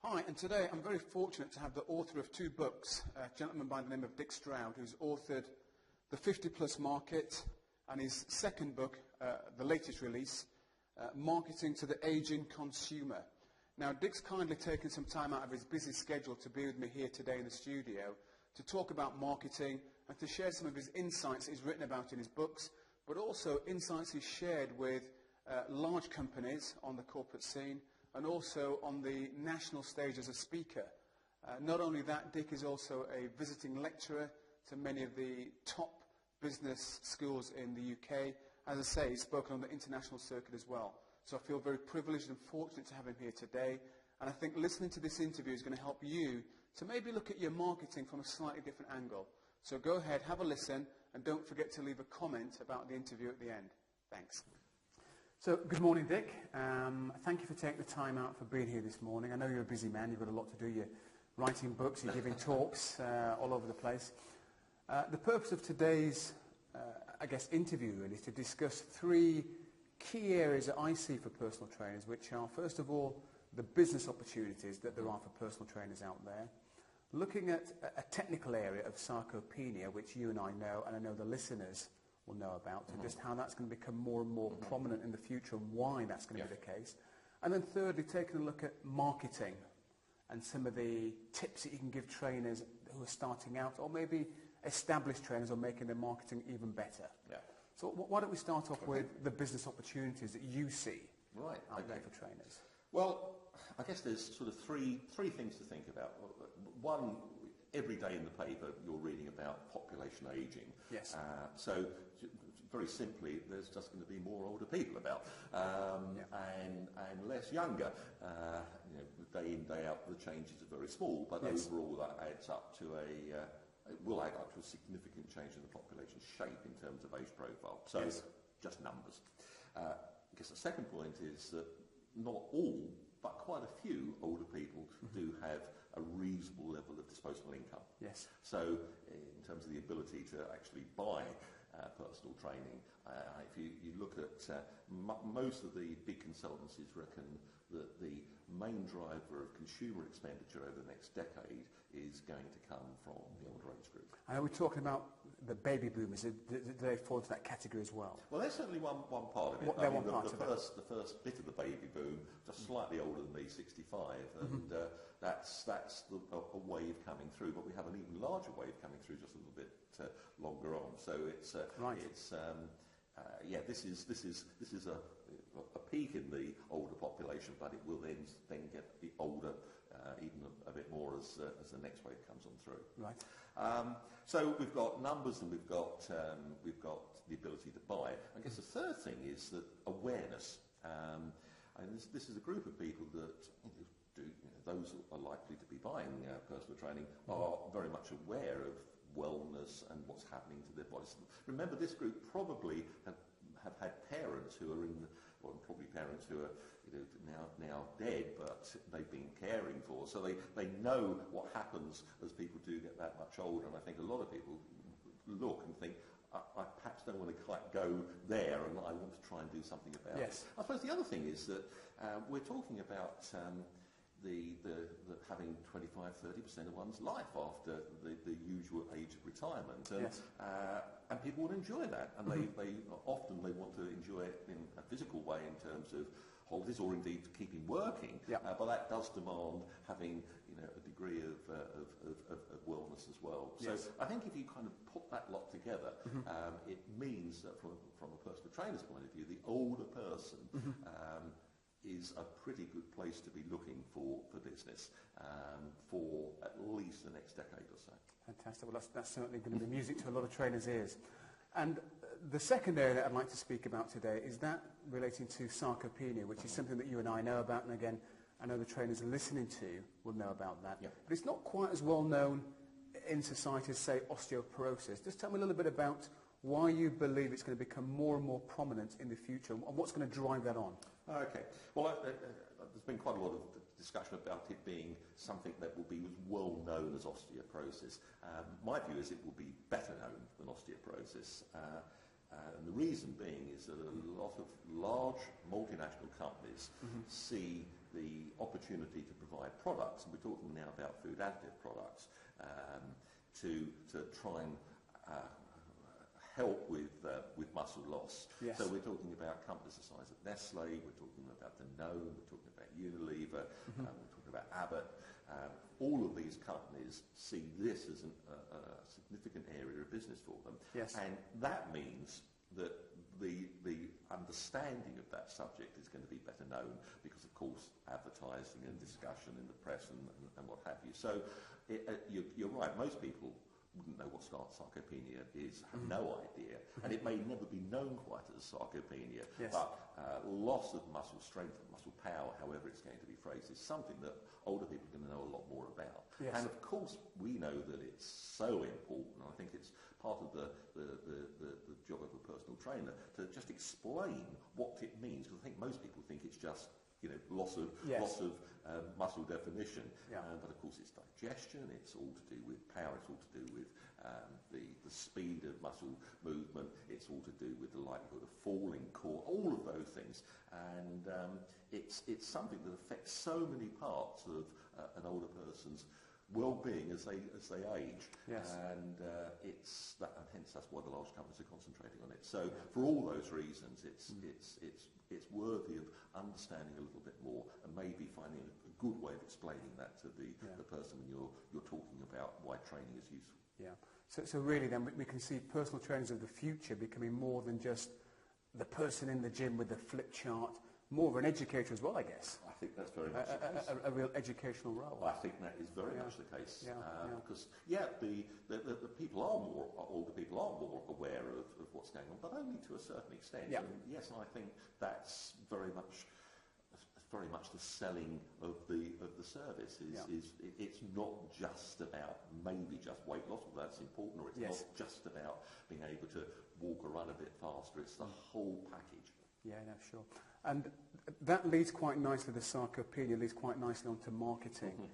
Hi, and today I'm very fortunate to have the author of two books, a gentleman by the name of Dick Stroud, who's authored The 50-Plus Market, and his second book, the latest release, Marketing to the Aging Consumer. Now, Dick's kindly taken some time out of his busy schedule to be with me here today in the studio to talk about marketing and to share some of his insights he's written about in his books, but also insights he's shared with large companies on the corporate scene and also on the national stage as a speaker. Not only that, Dick is also a visiting lecturer to many of the top business schools in the UK. As I say, he's spoken on the international circuit as well. So I feel very privileged and fortunate to have him here today. And I think listening to this interview is going to help you to maybe look at your marketing from a slightly different angle. So go ahead, have a listen, and don't forget to leave a comment about the interview at the end. Thanks. So, good morning, Dick. Thank you for taking the time out for being here this morning. I know you're a busy man. You've got a lot to do. You're writing books, you're giving talks all over the place. The purpose of today's, interview really is to discuss three key areas that I see for personal trainers, which are, first of all, the business opportunities that there are for personal trainers out there. Looking at a technical area of sarcopenia, which you and I know, and I know the listeners will know about, and just how that's going to become more and more prominent in the future and why that's going to be the case. And then thirdly, taking a look at marketing and some of the tips that you can give trainers who are starting out, or maybe established trainers, or making their marketing even better. Yeah. So why don't we start off with the business opportunities that you see out there for trainers? Well, I guess there's sort of three things to think about. One, every day in the paper you're reading about population ageing. Yes. So very simply, there's just going to be more older people about, and less younger. Day in, day out, the changes are very small, but overall that adds up to will add up to a significant change in the population shape in terms of age profile. So just numbers. I guess the second point is that not all, but quite a few older people do have a reasonable level of disposable income. Yes. So in terms of the ability to actually buy personal training, if you look at most of the big consultancies reckon that the main driver of consumer expenditure over the next decade is going to come from the older age group. I know we're talking about the baby boomers. Do they fall into that category as well? Well, there's certainly one part of it. The first bit of the baby boom, just slightly older than me, 65, and that's a wave coming through. But we have an even larger wave coming through just a little bit longer on. So this is a peak in the older population, but it will then get older even a bit more as the next wave comes on through. Right. So we've got numbers and we've got the ability to buy. I guess the third thing is that awareness. And this is a group of people that those who are likely to be buying personal training are very much aware of wellness and what's happening to their bodies. Remember, this group probably have had parents who are probably parents who are now dead, but they've been caring for. So they know what happens as people do get that much older. And I think a lot of people look and think, I perhaps don't want to quite go there, and I want to try and do something about it. I suppose the other thing is that we're talking about having 25-30% of one's life after the usual age of retirement, and people would enjoy that, and they often want to enjoy it in a physical way in terms of holidays or indeed keeping working, but that does demand having a degree of wellness as well. So I think if you kind of put that lot together, it means that from a personal trainer's point of view, the older person is a pretty good place to be looking for business for at least the next decade or so. Fantastic. Well, that's certainly going to be music to a lot of trainers' ears. And the second area that I'd like to speak about today is that relating to sarcopenia, which is something that you and I know about, and again, I know the trainers listening to will know about that. But it's not quite as well known in society as, say, osteoporosis. Just tell me a little bit about why you believe it's going to become more and more prominent in the future, and what's going to drive that on. Okay. Well, there's been quite a lot of discussion about it being something that will be as well known as osteoporosis. My view is it will be better known than osteoporosis. And the reason being is that a lot of large multinational companies see the opportunity to provide products, and we're talking now about food additive products, to try and help with muscle loss. Yes. So we're talking about companies the size of Nestle, we're talking about Danone, we're talking about Unilever, we're talking about Abbott. All of these companies see this as a significant area of business for them. Yes. And that means that the understanding of that subject is going to be better known because, of course, advertising and discussion in the press and what have you. So you're right, most people wouldn't know what sarcopenia is, have no idea, and it may never be known quite as sarcopenia, yes. but loss of muscle strength and muscle power, however it's going to be phrased, is something that older people are going to know a lot more about. Yes. And of course we know that it's so important, and I think it's part of the job of a personal trainer to just explain what it means, because I think most people think it's just loss of muscle definition, but of course it's digestion, it's all to do with power, it's all to do with the speed of muscle movement, it's all to do with the likelihood of falling core, all of those things, and it's something that affects so many parts of an older person's well-being as they age, yes. And it's that, and hence that's why the large companies are concentrating on it. So for all those reasons, it's worthy of understanding a little bit more, and maybe finding a good way of explaining that to the person when you're talking about why training is useful. Yeah. So really then we can see personal trainers of the future becoming more than just the person in the gym with the flip chart, more of an educator as well, I guess. I think that's very much the case. A real educational role. I think that is very much the case. Because, the people are more, older people are more aware of what's going on, but only to a certain extent. Yeah. And yes, I think that's very much the selling of the service. It's not just about maybe just weight loss, although that's important, or it's not just about being able to walk or run a bit faster. It's the whole package. Yeah, no, sure. And that leads quite nicely, the Sarcopenia leads quite nicely onto marketing.